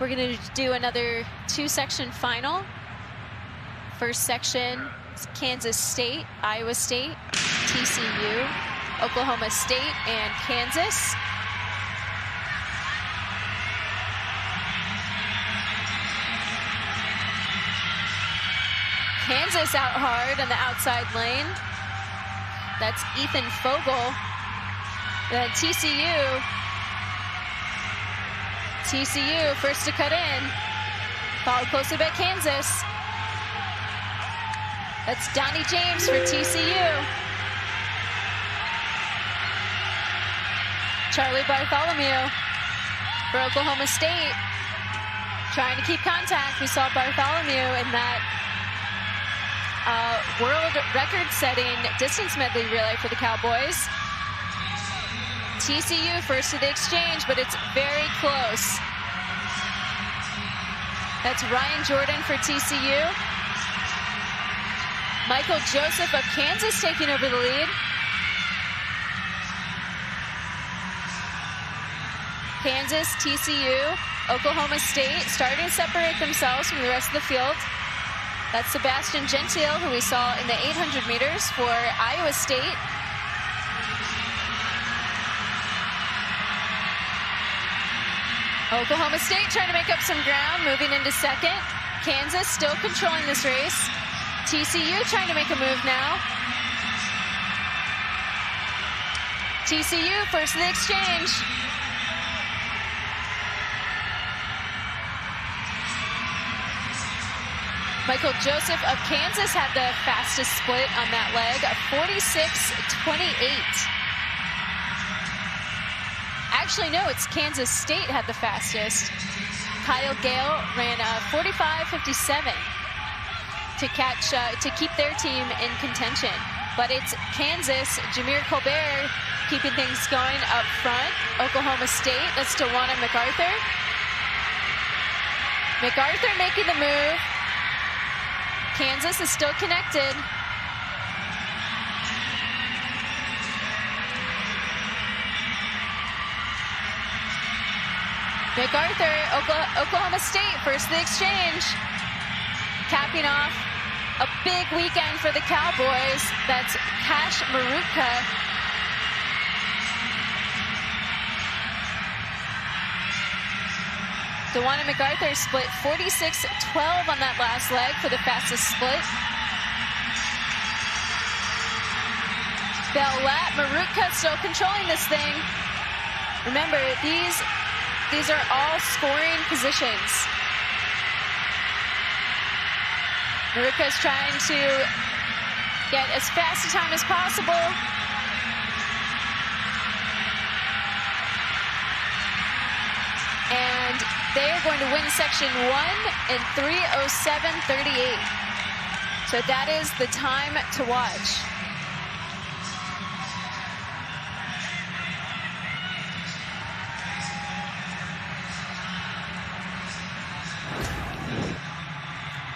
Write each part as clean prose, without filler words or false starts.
We're going to do another 2-section final. First section is Kansas State, Iowa State, TCU, Oklahoma State, and Kansas. Kansas out hard on the outside lane. That's Ethan Fogel. Then TCU first to cut in. Followed closely by Kansas. That's Donnie James for TCU. Charlie Bartholomew for Oklahoma State. Trying to keep contact. We saw Bartholomew in that world record-setting distance medley relay for the Cowboys. TCU first to the exchange, but it's very close. That's Ryan Jordan for TCU. Michael Joseph of Kansas taking over the lead. Kansas, TCU, Oklahoma State starting to separate themselves from the rest of the field. That's Sebastian Gentile, who we saw in the 800 meters for Iowa State. Oklahoma State trying to make up some ground, moving into second. Kansas still controlling this race. TCU trying to make a move now. TCU first to the exchange. Michael Joseph of Kansas had the fastest split on that leg, a 46.28. Actually, no, it's Kansas State had the fastest. Kyle Gale ran a 45.57 to keep their team in contention. But it's Kansas, Jameer Colbert keeping things going up front. Oklahoma State, that's Tawana MacArthur. MacArthur making the move. Kansas is still connected. MacArthur, Oklahoma State, first to the exchange. Capping off a big weekend for the Cowboys. That's Cash Marutka. Tawana MacArthur split 46.12 on that last leg for the fastest split. Bellat, Marutka still controlling this thing. Remember, these are all scoring positions. Marutka's trying to get as fast a time as possible. And they are going to win section 1 in 3:07.38. So that is the time to watch.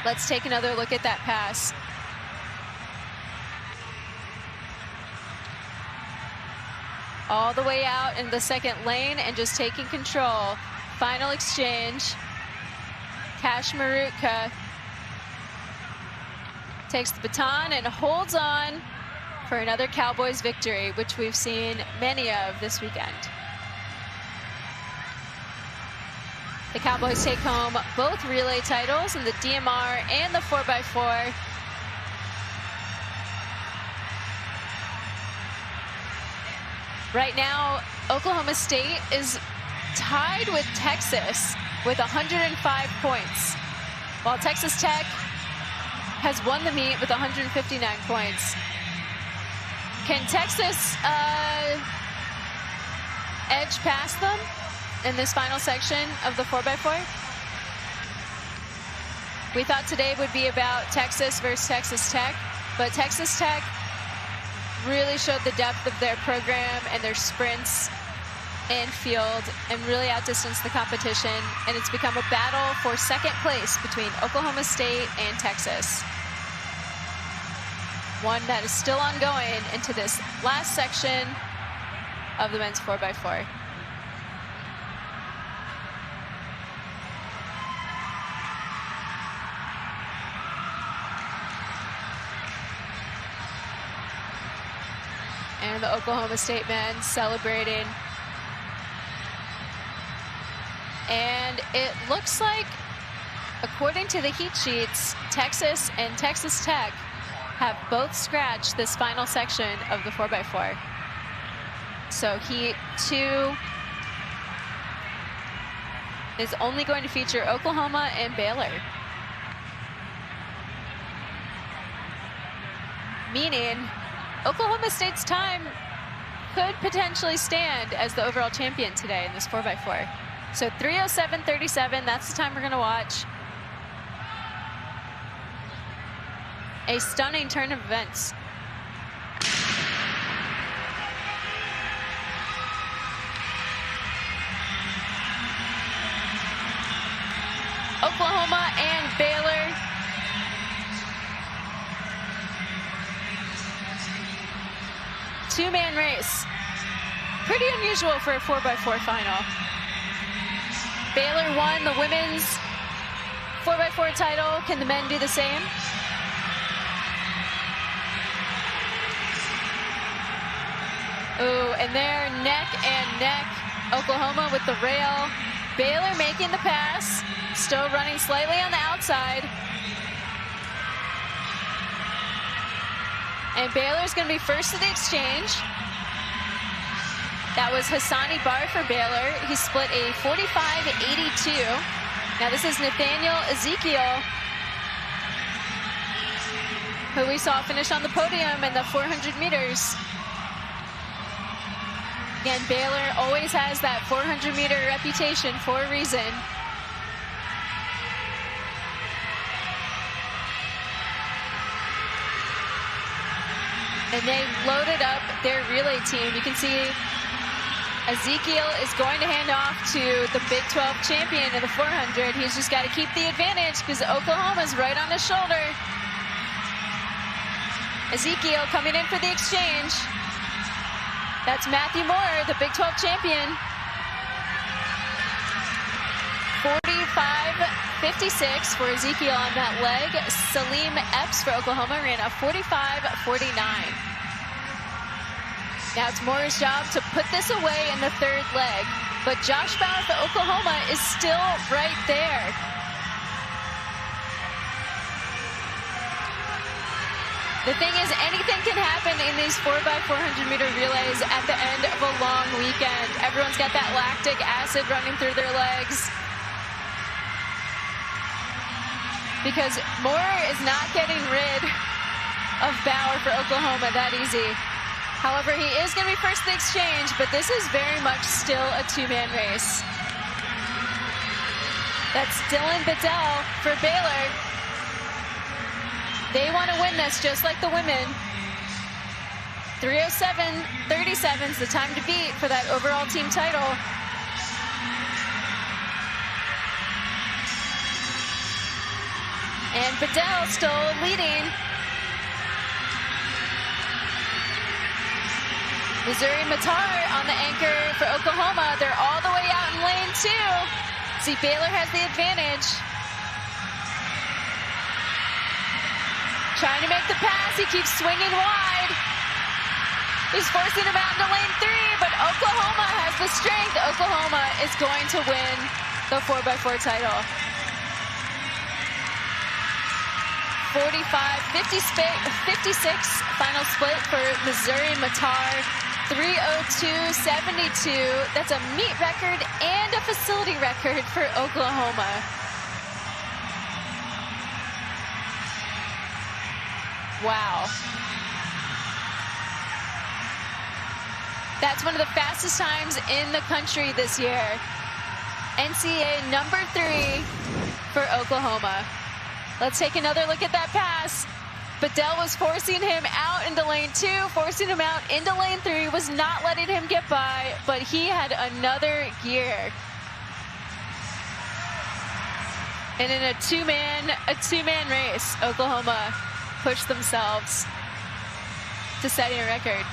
Let's take another look at that pass. All the way out in the second lane and just taking control. Final exchange. Cash Marutka takes the baton and holds on for another Cowboys victory, which we've seen many of this weekend. The Cowboys take home both relay titles in the DMR and the 4x4. Right now, Oklahoma State is tied with Texas with 105 points, while Texas Tech has won the meet with 159 points. Can Texas edge past them in this final section of the 4x4? We thought today would be about Texas versus Texas Tech, but Texas Tech really showed the depth of their program and their sprints and field and really outdistanced the competition, and it's become a battle for second place between Oklahoma State and Texas. One that is still ongoing into this last section of the men's 4x4. of the Oklahoma State men celebrating. And it looks like, according to the heat sheets, Texas and Texas Tech have both scratched this final section of the 4x4. So heat 2 is only going to feature Oklahoma and Baylor. Meaning Oklahoma State's time could potentially stand as the overall champion today in this 4x4. So 3:07:37, that's the time we're gonna watch. A stunning turn of events. Oklahoma and Baylor. Two-man race. Pretty unusual for a 4x4 final. Baylor won the women's 4x4 title. Can the men do the same? Ooh, and they're neck and neck. Oklahoma with the rail. Baylor making the pass. Still running slightly on the outside. And Baylor's going to be first to the exchange. That was Hassani Barr for Baylor. He split a 45.82. Now this is Nathaniel Ezekiel, who we saw finish on the podium in the 400 meters. Again, Baylor always has that 400-meter reputation for a reason. And they loaded up their relay team. You can see Ezekiel is going to hand off to the Big 12 champion of the 400. He's just got to keep the advantage because Oklahoma's right on his shoulder. Ezekiel coming in for the exchange. That's Matthew Moore, the Big 12 champion. 45.56 for Ezekiel on that leg. Salim Epps for Oklahoma ran a 45.49. Now it's Moore's job to put this away in the third leg, but Josh Bauer for Oklahoma is still right there. The thing is, anything can happen in these 4x400 meter relays at the end of a long weekend. Everyone's got that lactic acid running through their legs. Because Moore is not getting rid of Bauer for Oklahoma that easy. However, he is going to be first to the exchange, but this is very much still a two-man race. That's Dylan Bedell for Baylor. They want to win this just like the women. 3:07:37 is the time to beat for that overall team title. And Bedell still leading. Missouri Matar on the anchor for Oklahoma. They're all the way out in lane 2. See, Baylor has the advantage. Trying to make the pass. He keeps swinging wide. He's forcing him out into lane 3, but Oklahoma has the strength. Oklahoma is going to win the 4x4 title. 45-56 final split for Missouri Matar. 3:02:72. That's a meet record and a facility record for Oklahoma. Wow. That's one of the fastest times in the country this year. NCAA number 3 for Oklahoma. Let's take another look at that pass. Bedell was forcing him out into lane 2, forcing him out into lane 3, was not letting him get by, but he had another gear. And in a two-man race, Oklahoma pushed themselves to setting a record.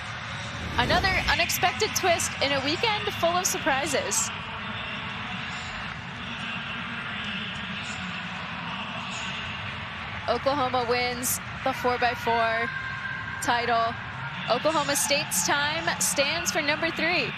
Another unexpected twist in a weekend full of surprises. Oklahoma wins the 4x4 title. Oklahoma State's time stands for number 3.